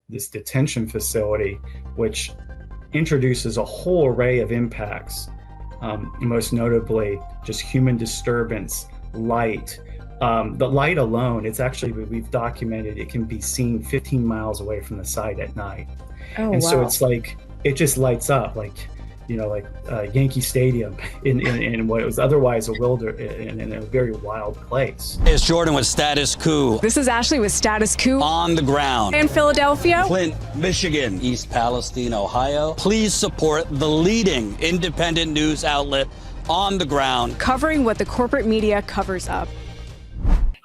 this detention facility, which introduces a whole array of impacts, most notably just human disturbance, light. The light alone, it's actually, we've documented, it can be seen 15 miles away from the site at night. Oh, And so wow. it's like, it just lights up like, like Yankee Stadium in what was otherwise in a very wild place. It's Jordan with Status Coup. This is Ashley with Status Coup. On the ground. In Philadelphia. Flint, Michigan, East Palestine, Ohio. Please support the leading independent news outlet on the ground. Covering what the corporate media covers up.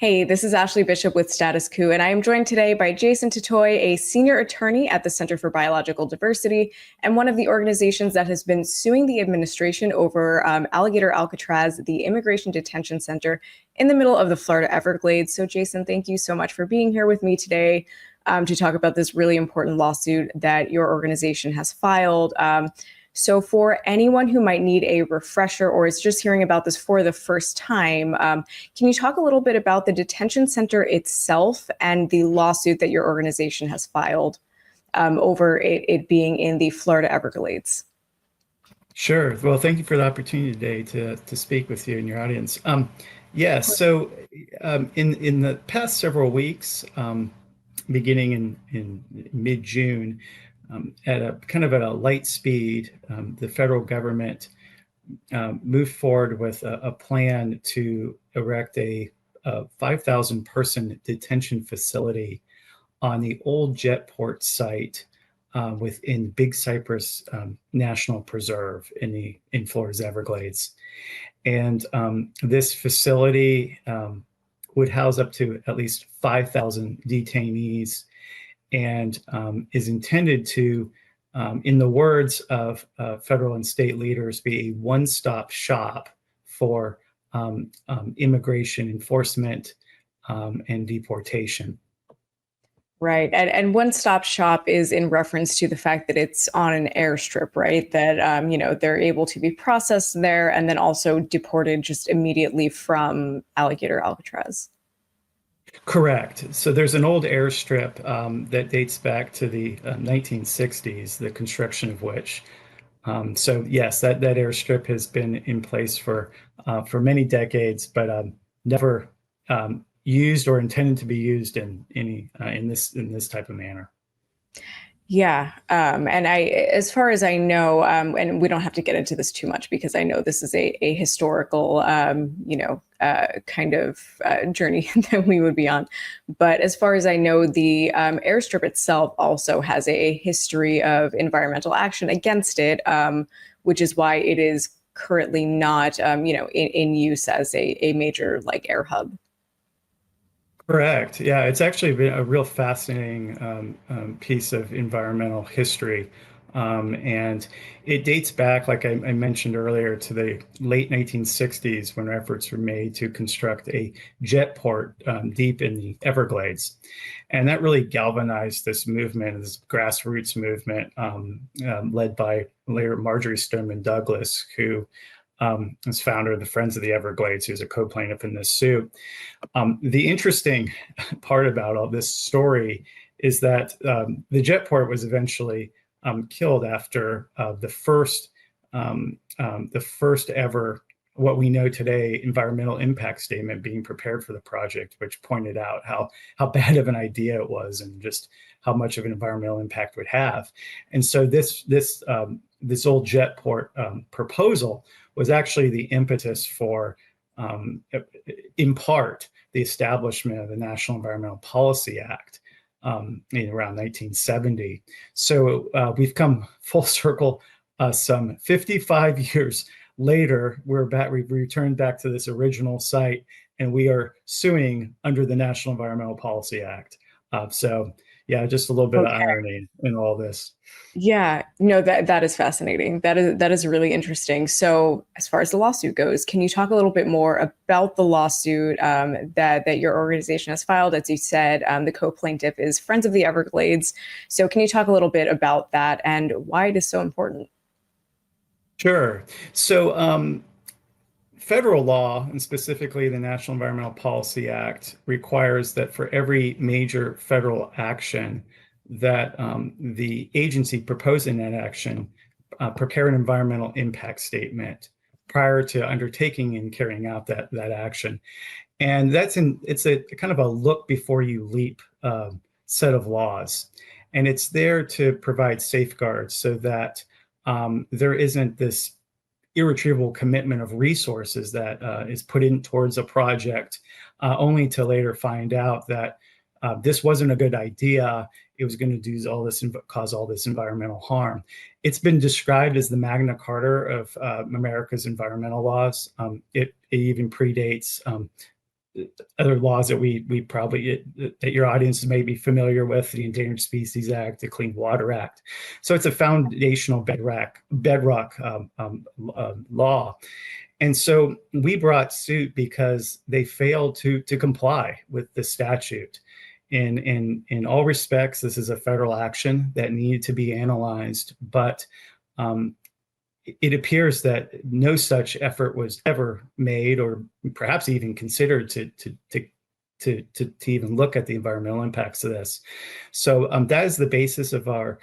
Hey, this is Ashley Bishop with Status Coup, and I am joined today by Jason Tatoy, a senior attorney at the Center for Biological Diversity and one of the organizations that has been suing the administration over Alligator Alcatraz, the immigration detention center in the middle of the Florida Everglades. So, Jason, thank you so much for being here with me today to talk about this really important lawsuit that your organization has filed. So for anyone who might need a refresher or is just hearing about this for the first time, can you talk a little bit about the detention center itself and the lawsuit that your organization has filed over it being in the Florida Everglades? Sure. Well, thank you for the opportunity today to speak with you and your audience. So in the past several weeks, beginning in mid-June, at a light speed, the federal government moved forward with a plan to erect a 5,000 person detention facility on the old Jetport site within Big Cypress National Preserve in Florida's Everglades. And this facility would house up to at least 5,000 detainees, and is intended to, in the words of federal and state leaders, be a one-stop shop for immigration enforcement and deportation. Right. And one-stop shop is in reference to the fact that it's on an airstrip, right? That, they're able to be processed there and then also deported just immediately from Alligator Alcatraz. Correct. So there's an old airstrip that dates back to the 1960s, the construction of which. So yes, that airstrip has been in place for many decades, but never used or intended to be used in this type of manner. Yeah. And as far as I know, and we don't have to get into this too much because I know this is a historical, journey that we would be on. But as far as I know, the airstrip itself also has a history of environmental action against it, which is why it is currently not, in use as a major air hub. Correct. Yeah, it's actually been a real fascinating piece of environmental history. And it dates back, like I mentioned earlier, to the late 1960s when efforts were made to construct a jet port deep in the Everglades. And that really galvanized this movement, this grassroots movement led by later Marjorie Stoneman Douglas, who is founder of the Friends of the Everglades, who's a co-plaintiff in this suit. The interesting part about all this story is that the jet port was eventually killed after the first ever, what we know today, environmental impact statement being prepared for the project, which pointed out how bad of an idea it was and just how much of an environmental impact it would have. And so this old jet port proposal was actually the impetus for, in part, the establishment of the National Environmental Policy Act in around 1970. So we've come full circle some 55 years later. We've returned back to this original site, and we are suing under the National Environmental Policy Act. So yeah, just a little bit of irony in all this. Yeah, no, that is fascinating. That is really interesting. So as far as the lawsuit goes, can you talk a little bit more about the lawsuit that your organization has filed? As you said, the co-plaintiff is Friends of the Everglades. So can you talk a little bit about that and why it is so important? Sure. So federal law, and specifically the National Environmental Policy Act, requires that for every major federal action that the agency proposing that action prepare an environmental impact statement prior to undertaking and carrying out that action. And it's a kind of a look before you leap set of laws. And it's there to provide safeguards so that there isn't this irretrievable commitment of resources that is put in towards a project only to later find out that this wasn't a good idea. It was going to do all this and cause all this environmental harm. It's been described as the Magna Carta of America's environmental laws. It even predates other laws that we probably that your audience may be familiar with: the Endangered Species Act, the Clean Water Act. So it's a foundational bedrock law. And so we brought suit because they failed to comply with the statute. In all respects, this is a federal action that needed to be analyzed, but it appears that no such effort was ever made, or perhaps even considered to even look at the environmental impacts of this. So that is the basis of our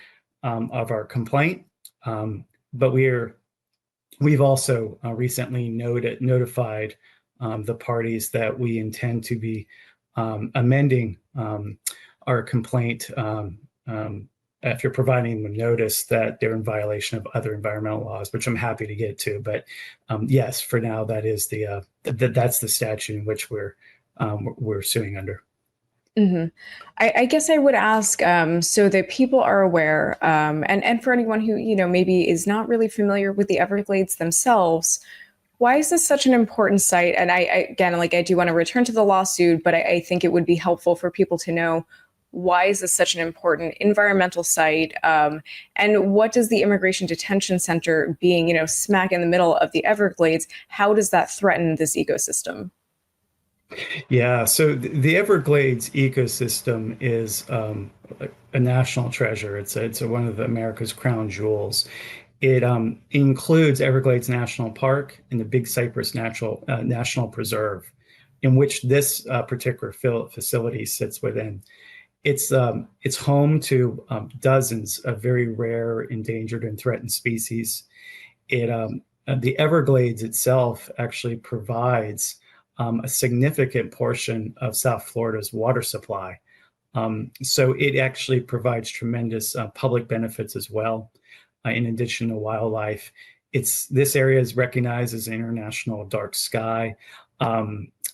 complaint. But we've also recently notified the parties that we intend to be amending our complaint after providing them notice that they're in violation of other environmental laws, which I'm happy to get to. But yes, for now, that is that's the statute in which we're suing under. Mm-hmm. I guess I would ask, so that people are aware, and for anyone who maybe is not really familiar with the Everglades themselves, why is this such an important site? And I do want to return to the lawsuit, but I think it would be helpful for people to know, why is this such an important environmental site? And what does the Immigration Detention Center, being smack in the middle of the Everglades, how does that threaten this ecosystem? Yeah, so the Everglades ecosystem is a national treasure. It's one of America's crown jewels. It includes Everglades National Park and the Big Cypress National Preserve, in which this particular facility sits within. It's home to dozens of very rare, endangered, and threatened species. The Everglades itself actually provides a significant portion of South Florida's water supply. So it actually provides tremendous public benefits as well, in addition to wildlife. This area is recognized as an international dark sky,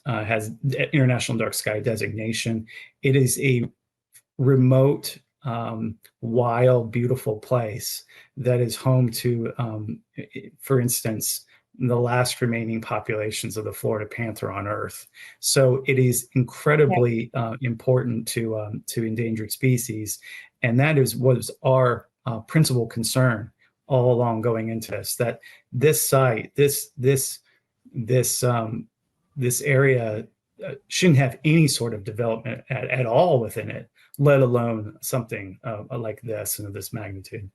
has international dark sky designation. It is a remote, wild, beautiful place that is home to, for instance, the last remaining populations of the Florida panther on Earth. So it is incredibly important to endangered species, and that was our principal concern all along going into this. That this site, this area shouldn't have any sort of development at all within it, let alone something like this and of this magnitude.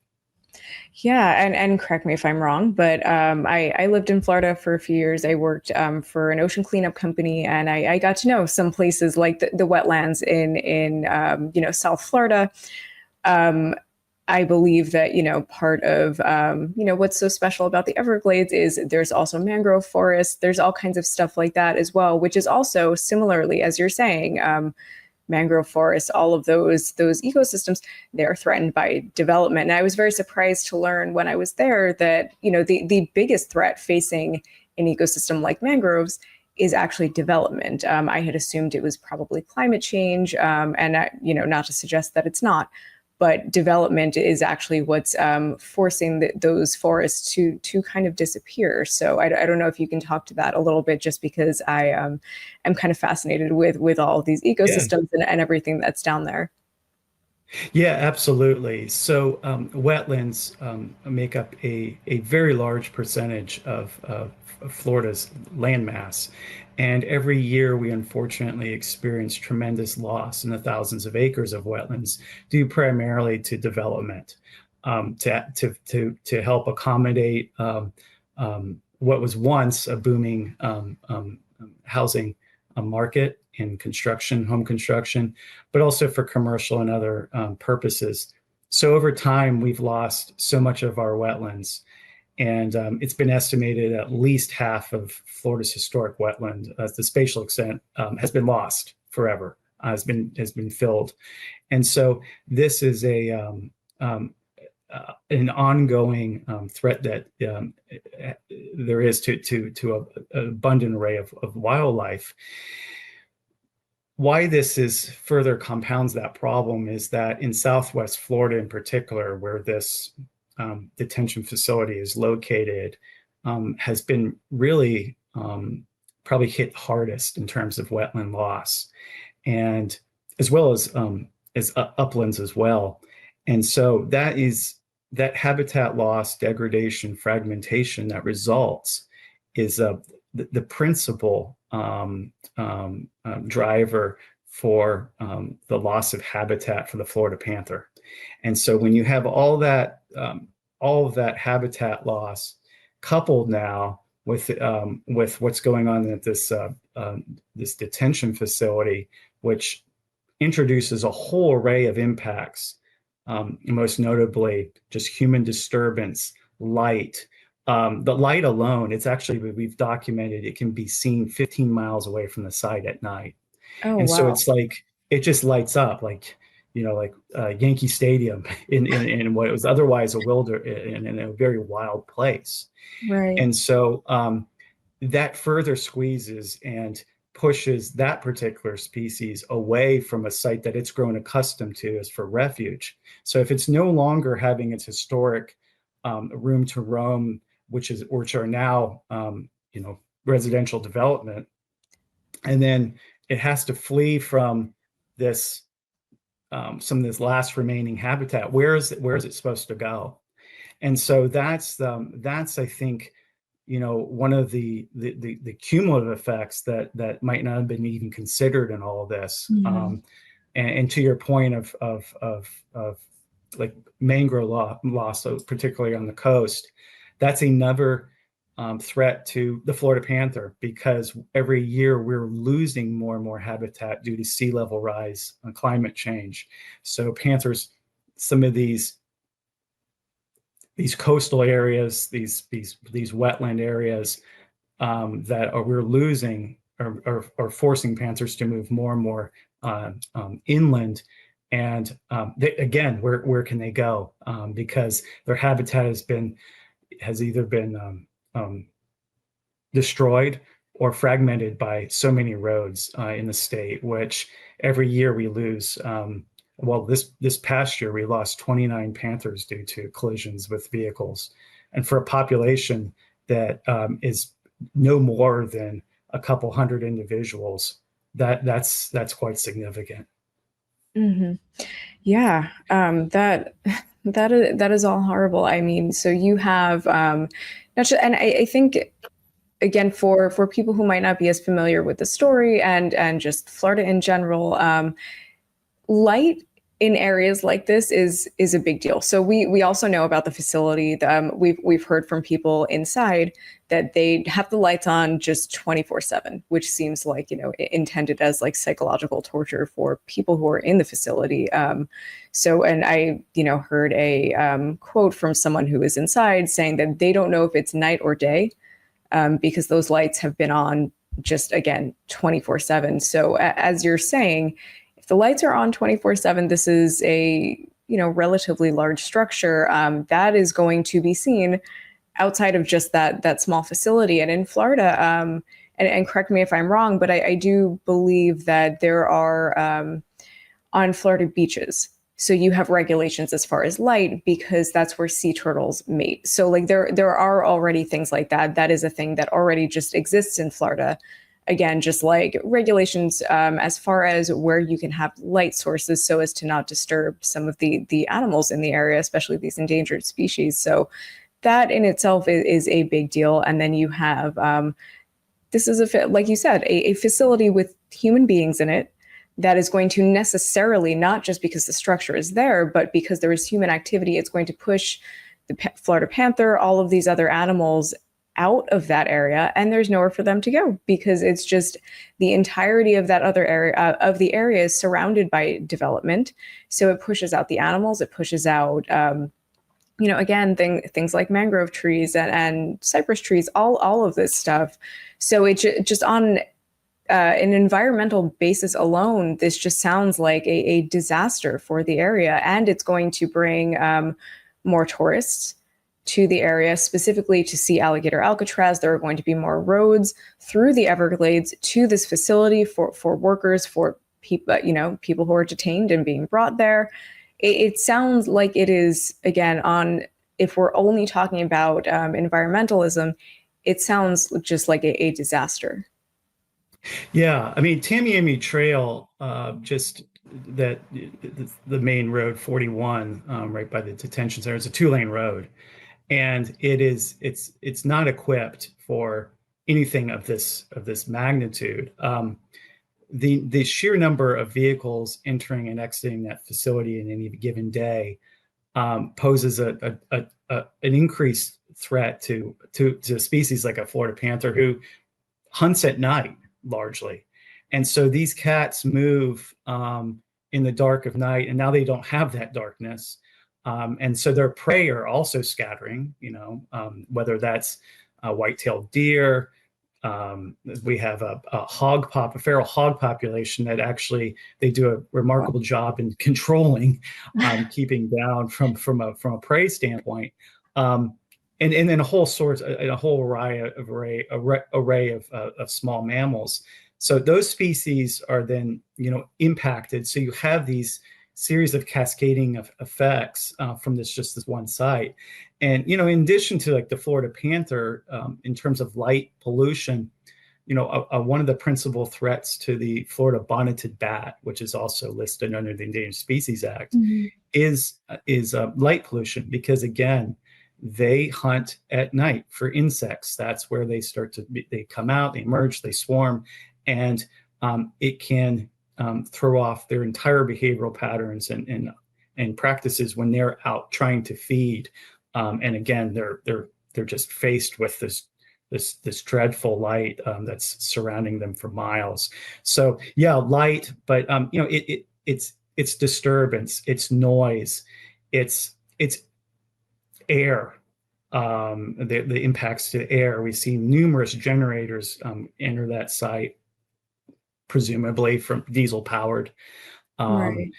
Yeah, and correct me if I'm wrong, but I lived in Florida for a few years. I worked for an ocean cleanup company, and I got to know some places like the wetlands in South Florida. I believe that part of what's so special about the Everglades is there's also mangrove forests. There's all kinds of stuff like that as well, which is also similarly, as you're saying, mangrove forests, all of those ecosystems, they're threatened by development. And I was very surprised to learn when I was there that, the biggest threat facing an ecosystem like mangroves is actually development. I had assumed it was probably climate change, and not to suggest that it's not, but development is actually what's forcing those forests to kind of disappear. So I don't know if you can talk to that a little bit, just because I am kind of fascinated with all of these ecosystems and everything that's down there. Yeah, absolutely. So wetlands make up a very large percentage of Florida's landmass. And every year we unfortunately experience tremendous loss in the thousands of acres of wetlands due primarily to development, to help accommodate what was once a booming housing market in construction, home construction, but also for commercial and other purposes. So over time, we've lost so much of our wetlands, and it's been estimated at least half of Florida's historic wetland, the spatial extent, has been lost forever, has been filled. And so this is an ongoing threat that there is to an abundant array of wildlife. Why this is further compounds that problem is that in Southwest Florida in particular, where this detention facility is located, has been really probably hit hardest in terms of wetland loss, and as well as uplands as well. And so that habitat loss, degradation, fragmentation that results is the principal driver for the loss of habitat for the Florida panther. And so when you have all of that habitat loss coupled now with what's going on at this detention facility, which introduces a whole array of impacts, most notably just human disturbance, light. The light alone, we've documented it can be seen 15 miles away from the site at night. Oh, and wow. so it's like, it just lights up like Yankee Stadium in what was otherwise in a very wild place. Right. And so that further squeezes and pushes that particular species away from a site that it's grown accustomed to as for refuge. So if it's no longer having its historic room to roam, which are now residential development, and then it has to flee from this some of this last remaining habitat. Where is it supposed to go? And so that's I think one of the cumulative effects that might not have been even considered in all of this. Mm-hmm. And to your point of like mangrove loss, so particularly on the coast, that's another threat to the Florida panther, because every year we're losing more and more habitat due to sea level rise and climate change. So panthers, some of these coastal areas, these wetland areas we're losing are forcing panthers to move more and more inland. And again, where can they go? Because their habitat has either been destroyed or fragmented by so many roads in the state, which every year we lose. This past year, we lost 29 panthers due to collisions with vehicles. And for a population that is no more than a couple hundred individuals, that's quite significant. Mm-hmm. Yeah, that is all horrible. I mean, so you have, and I think, again, for people who might not be as familiar with the story and just Florida in general, light in areas like this is a big deal. So we also know about the facility. We've heard from people inside that they have the lights on just 24/7, which seems like intended as like psychological torture for people who are in the facility. So, and I heard a quote from someone who is inside saying that they don't know if it's night or day, because those lights have been on just, again, 24/7. So as you're saying, if the lights are on 24/7, this is a relatively large structure that is going to be seen outside of just that small facility. And in Florida, and correct me if I'm wrong, but I do believe that there are on Florida beaches, so you have regulations as far as light, because that's where sea turtles mate. So like there are already things like that. That is a thing that already just exists in Florida. Again, just like regulations as far as where you can have light sources so as to not disturb some of the animals in the area, especially these endangered species. So that in itself is a big deal. And then you have, this is like you said, a facility with human beings in it that is going to necessarily, not just because the structure is there, but because there is human activity, it's going to push the Florida panther, all of these other animals out of that area, and there's nowhere for them to go because it's just the entirety of that other area of the area is surrounded by development. So it pushes out the animals, it pushes out again, things like mangrove trees and cypress trees, all of this stuff. So it just on an environmental basis alone, this just sounds like a disaster for the area, and it's going to bring more tourists to the area, specifically to see Alligator Alcatraz. There are going to be more roads through the Everglades to this facility for workers, for people, people who are detained and being brought there. It sounds like it is, again, if we're only talking about environmentalism, it sounds just like a disaster. Yeah, I mean, Tamiami Trail, just that the main road 41, right by the detention center, it's a 2-lane road, and it's not equipped for anything of this magnitude. The sheer number of vehicles entering and exiting that facility in any given day poses an increased threat to species like a Florida panther who hunts at night largely. And so these cats move in the dark of night, and now they don't have that darkness. And so their prey are also scattering, whether that's white-tailed deer. We have a feral hog population that actually they do a remarkable job in controlling, keeping down from a prey standpoint. And then a whole array of small mammals. So those species are then impacted. So you have these series of cascading of effects from this one site. And in addition to like the Florida panther, in terms of light pollution, one of the principal threats to the Florida bonneted bat, which is also listed under the Endangered Species Act, is light pollution, because again, they hunt at night for insects. That's where they they come out, they emerge, they swarm, and it can throw off their entire behavioral patterns and practices when they're out trying to feed. And again, they're just faced with this dreadful light that's surrounding them for miles. So yeah, light, but it's disturbance, it's noise, it's air, the impacts to air. We see numerous generators enter that site, presumably from diesel powered. Right.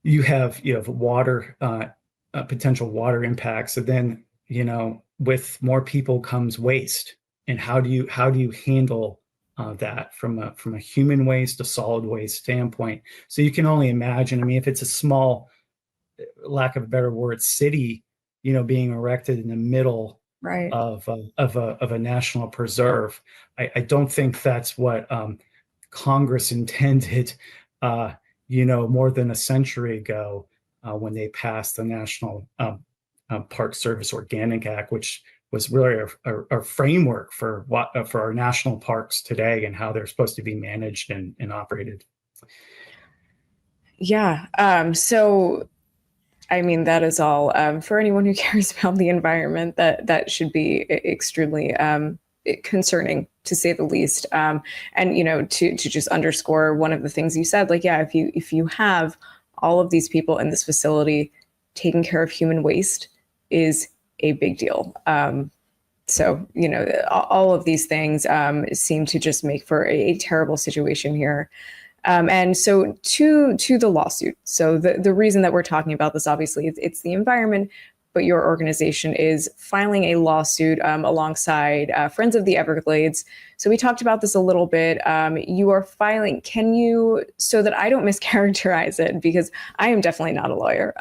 You have water, potential water impacts, and then with more people comes waste. And how do you handle that from a human waste, a solid waste standpoint? So you can only imagine. I mean, if it's a small, lack of a better word, city, being erected in the middle of a national preserve, I don't think that's what Congress intended, more than a century ago, when they passed the National Park Service Organic Act, which was really a framework for our national parks today and how they're supposed to be managed and operated. Yeah. So, I mean, that is all for anyone who cares about the environment. That should be extremely concerning, to say the least. And to just underscore one of the things you said, like, yeah, if you have all of these people in this facility, taking care of human waste is a big deal. So, all of these things seem to just make for a terrible situation here. And so to the lawsuit. So the reason that we're talking about this, obviously, it's the environment, but your organization is filing a lawsuit alongside Friends of the Everglades. So we talked about this a little bit. You are filing, so that I don't mischaracterize it, because I am definitely not a lawyer.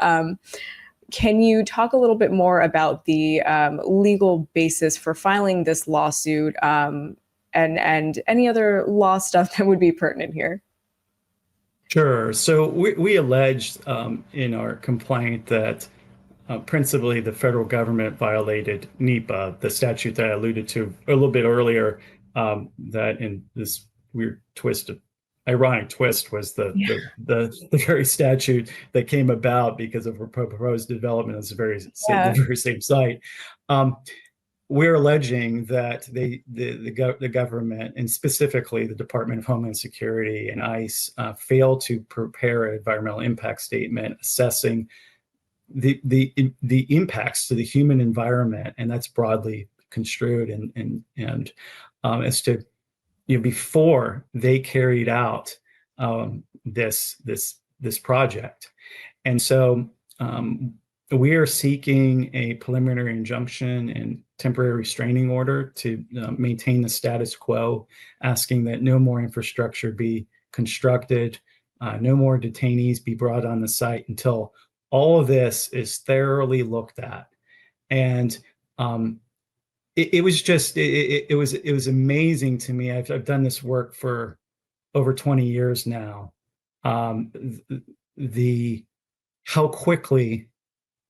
Can you talk a little bit more about the legal basis for filing this lawsuit and any other law stuff that would be pertinent here? Sure. So we alleged in our complaint that principally the federal government violated NEPA, the statute that I alluded to a little bit earlier, that in this weird ironic twist was the very statute that came about because of a proposed development of the very same site. we're alleging that the government, and specifically the Department of Homeland Security and ICE, failed to prepare an environmental impact statement assessing the impacts to the human environment, and that's broadly construed, and as to, before they carried out this project. And so we are seeking a preliminary injunction and temporary restraining order to maintain the status quo, asking that no more infrastructure be constructed, no more detainees be brought on the site until all of this is thoroughly looked at. And it was amazing to me. I've done this work for over 20 years now. How quickly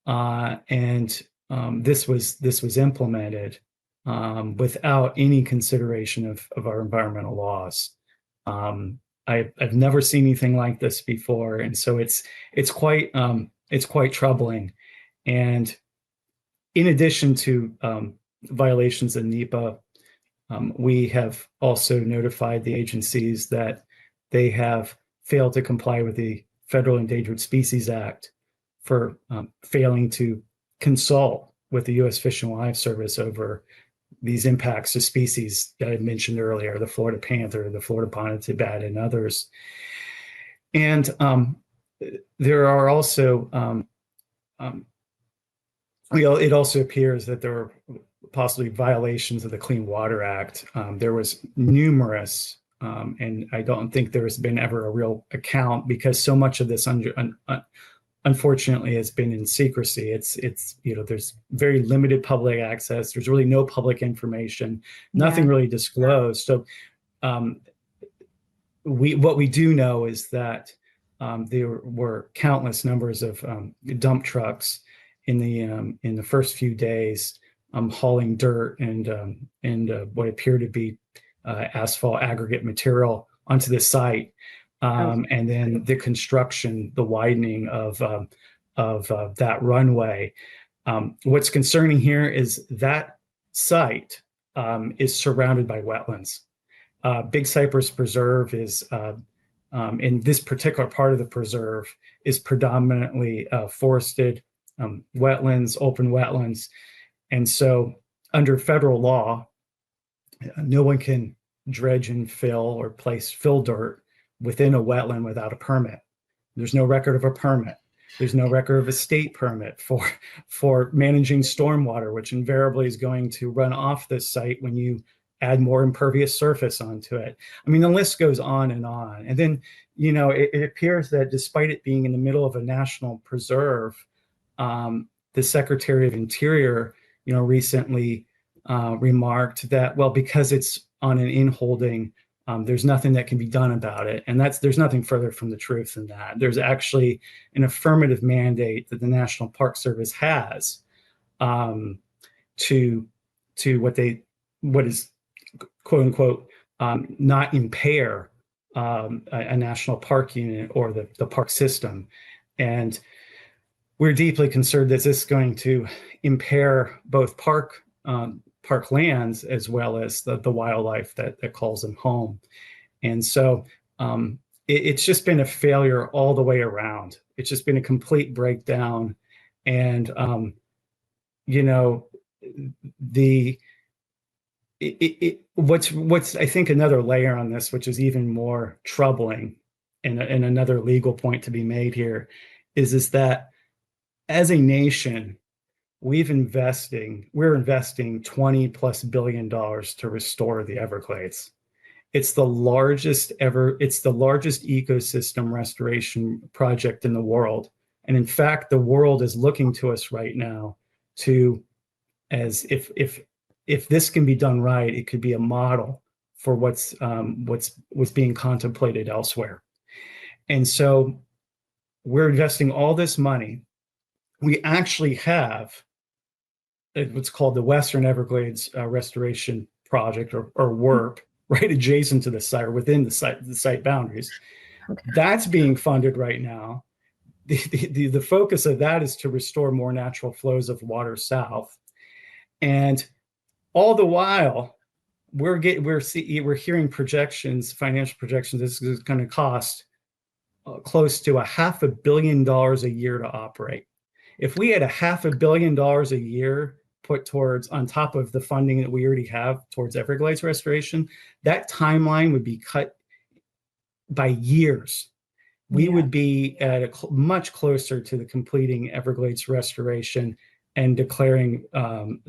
this was implemented without any consideration of our environmental laws. I've never seen anything like this before, and so it's quite troubling. And in addition to violations of NEPA, we have also notified the agencies that they have failed to comply with the Federal Endangered Species Act for failing to consult with the U.S. Fish and Wildlife Service over these impacts to species that I mentioned earlier, the Florida panther, the Florida bonneted bat, and others. And there are also, it also appears that there are possibly violations of the Clean Water Act. There was numerous, and I don't think there has been ever a real account, because so much of this unfortunately has been in secrecy. It's there's very limited public access. There's really no public information, nothing really disclosed. So what we do know is that there were countless numbers of dump trucks in the first few days, hauling dirt and what appeared to be asphalt aggregate material onto the site. And then the construction, the widening of that runway. What's concerning here is that site is surrounded by wetlands. Big Cypress Preserve is, in this particular part of the preserve, is predominantly forested wetlands, open wetlands. And so under federal law, no one can dredge and fill or place fill dirt within a wetland without a permit. There's no record of a permit. There's no record of a state permit for managing stormwater, which invariably is going to run off this site when you add more impervious surface onto it. I mean, the list goes on. And then, it appears that despite it being in the middle of a national preserve, the Secretary of Interior, recently remarked that, well, because it's on an in-holding, there's nothing that can be done about it. And there's nothing further from the truth than that. There's actually an affirmative mandate that the National Park Service has to what is quote unquote not impair a national park unit or the park system. And we're deeply concerned that this is going to impair both park lands as well as the wildlife that calls them home. And so it's just been a failure all the way around. It's just been a complete breakdown. And, what's I think another layer on this, which is even more troubling, and another legal point to be made here, is that as a nation, we're investing $20+ billion to restore the Everglades. It's the largest ecosystem restoration project in the world. And in fact, the world is looking to us right now as if this can be done right, it could be a model for what's being contemplated elsewhere. And so we're investing all this money. We actually have what's called the Western Everglades Restoration Project or work right adjacent to the site or within the site boundaries. Okay. That's being funded right now. The focus of that is to restore more natural flows of water south. And All the while, we're hearing projections, financial projections. This is going to cost close to $500 million a year to operate. If we had $500 million a year put towards, on top of the funding that we already have towards Everglades restoration, that timeline would be cut by years. We would be at much closer to the completing Everglades restoration and declaring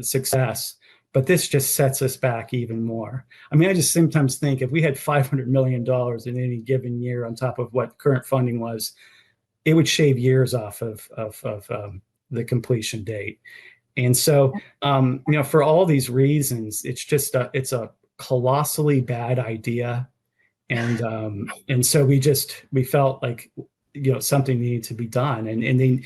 success. But this just sets us back even more. I mean, I just sometimes think if we had $500 million in any given year on top of what current funding was, it would shave years off of the completion date. And so, for all these reasons, it's just it's a colossally bad idea. And so we felt like, something needed to be done, and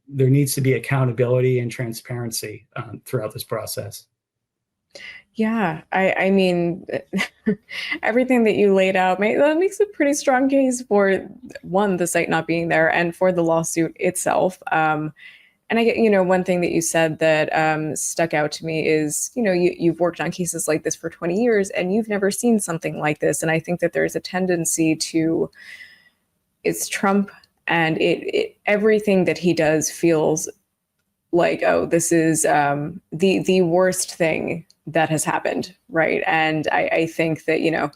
there needs to be accountability and transparency throughout this process. Yeah, I mean, everything that you laid out that makes a pretty strong case for, one, the site not being there, and for the lawsuit itself. And I get, one thing that you said that stuck out to me is, you've worked on cases like this for 20 years and you've never seen something like this. And I think that there's a tendency it's Trump, and everything that he does feels like, oh, this is the worst thing that has happened, right? And I think that,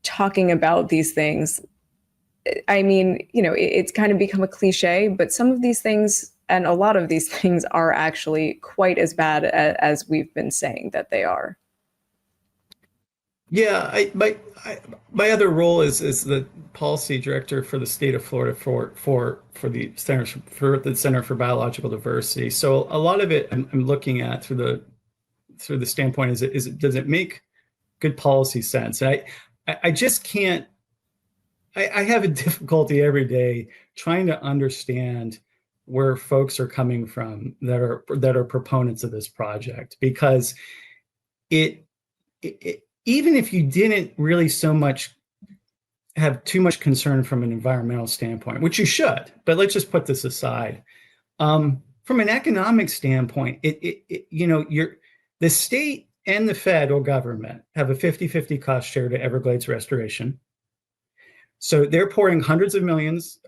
talking about these things, I mean, it's kind of become a cliche, but some of these things, and a lot of these things, are actually quite as bad as we've been saying that they are. Yeah, my other role is the policy director for the state of Florida for the Center for Biological Diversity. So a lot of it I'm looking at through the standpoint does it make good policy sense? And I just can't. I have a difficulty every day trying to understand where folks are coming from that are proponents of this project, because it even if you didn't really so much have too much concern from an environmental standpoint, which you should, but let's just put this aside. From an economic standpoint, the state and the federal government have a 50-50 cost share to Everglades restoration. So they're pouring hundreds of millions,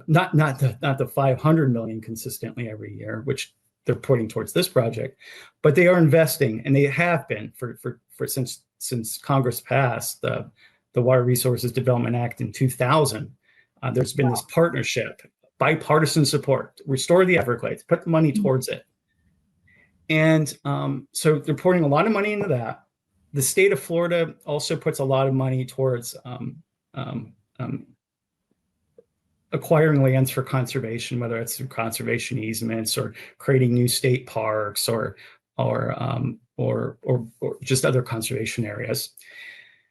not the 500 million consistently every year, which they're putting towards this project, but they are investing, and they have been for since Congress passed the Water Resources Development Act in 2000. There's been this partnership, bipartisan support, restore the Everglades, put the money towards it. And so they're pouring a lot of money into that. The state of Florida also puts a lot of money towards acquiring lands for conservation, whether it's through conservation easements or creating new state parks or just other conservation areas.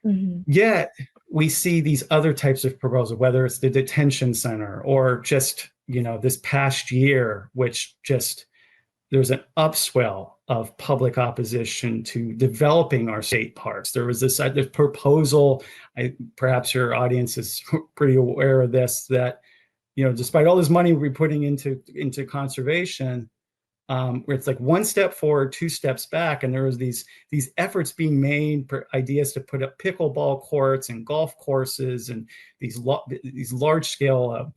Mm-hmm. Yet we see these other types of proposals, whether it's the detention center or just, this past year, which just there's an upswell of public opposition to developing our state parks. There was this proposal, perhaps your audience is pretty aware of this, that, despite all this money we're putting into conservation, where it's like one step forward, two steps back, and there was these efforts being made, ideas to put up pickleball courts and golf courses and these large scale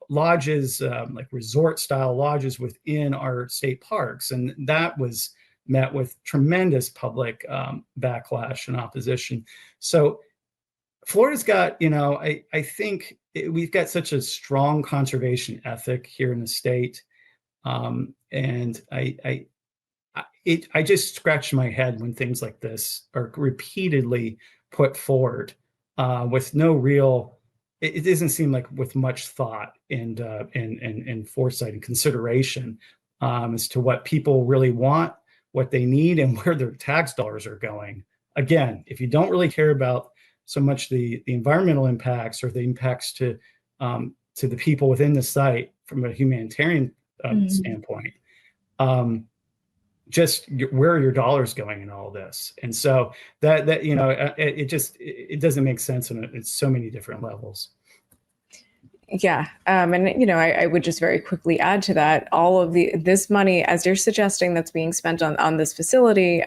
lodges, like resort style lodges within our state parks, and that was met with tremendous public backlash and opposition. So Florida's got, I think we've got such a strong conservation ethic here in the state. And I just scratch my head when things like this are repeatedly put forward with no real, it doesn't seem like with much thought and foresight and consideration as to what people really want, what they need, and where their tax dollars are going. Again, if you don't really care about so much the environmental impacts or the impacts to the people within the site from a humanitarian standpoint, just where are your dollars going in all this? And so that it doesn't make sense, and it's so many different levels. Yeah, and I would just very quickly add to that, all of this money, as you're suggesting, that's being spent on this facility.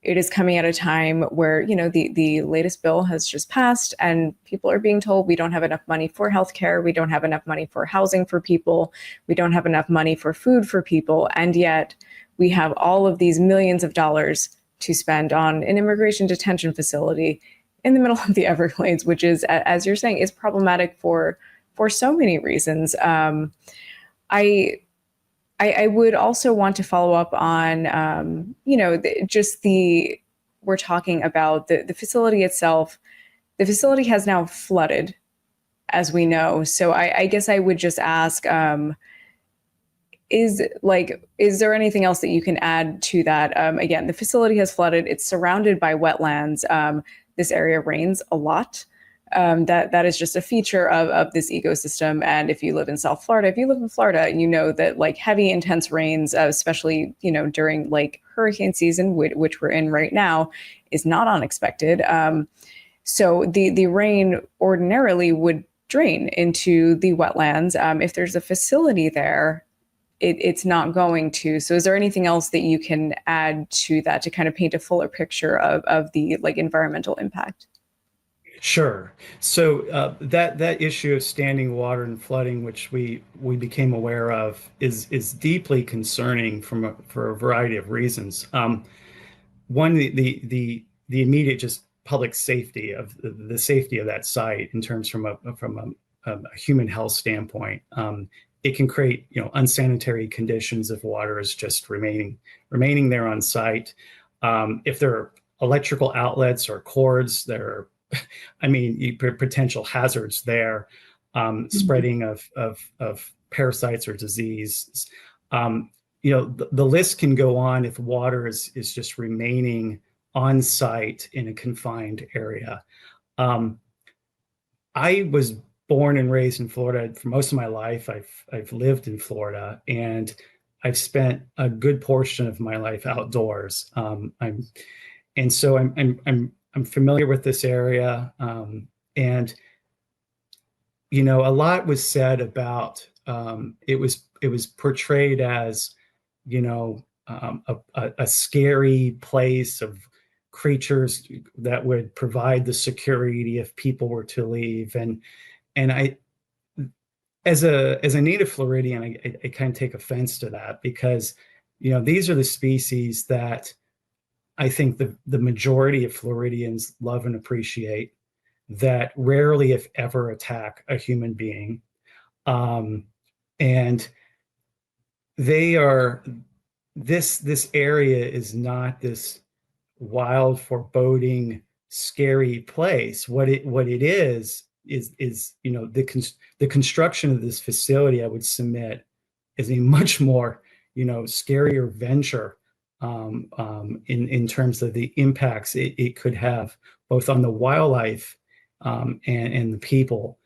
It is coming at a time where the latest bill has just passed, and people are being told we don't have enough money for healthcare, we don't have enough money for housing for people, we don't have enough money for food for people, and yet we have all of these millions of dollars to spend on an immigration detention facility in the middle of the Everglades, which is, as you're saying, is problematic for so many reasons. I would also want to follow up on, we're talking about the facility itself. The facility has now flooded, as we know. So I guess I would just ask, is there anything else that you can add to that? Again, the facility has flooded. It's surrounded by wetlands. This area rains a lot. That is just a feature of this ecosystem. And if you live in South Florida, if you live in Florida, you know that heavy, intense rains, especially, during hurricane season, which we're in right now, is not unexpected. So the rain ordinarily would drain into the wetlands. If there's a facility there, it's not going to. So is there anything else that you can add to that to kind of paint a fuller picture of the environmental impact? Sure. So that issue of standing water and flooding, which we became aware of, is deeply concerning for a variety of reasons. One, the immediate just public safety of the safety of that site in terms from a human health standpoint. It can create unsanitary conditions if water is just remaining there on site. If there are electrical outlets or cords that are potential hazards there, spreading of parasites or disease. The list can go on if water is just remaining on site in a confined area. I was born and raised in Florida for most of my life. I've lived in Florida, and I've spent a good portion of my life outdoors. I'm familiar with this area, and a lot was said about it was portrayed as a scary place of creatures that would provide the security if people were to leave, and I, as a native Floridian, I kind of take offense to that, because these are the species that I think the majority of Floridians love and appreciate, that rarely, if ever, attack a human being. And they are, this area is not this wild, foreboding, scary place. What it is the construction of this facility, I would submit, is a much more scarier venture in terms of the impacts it could have both on the wildlife and the people.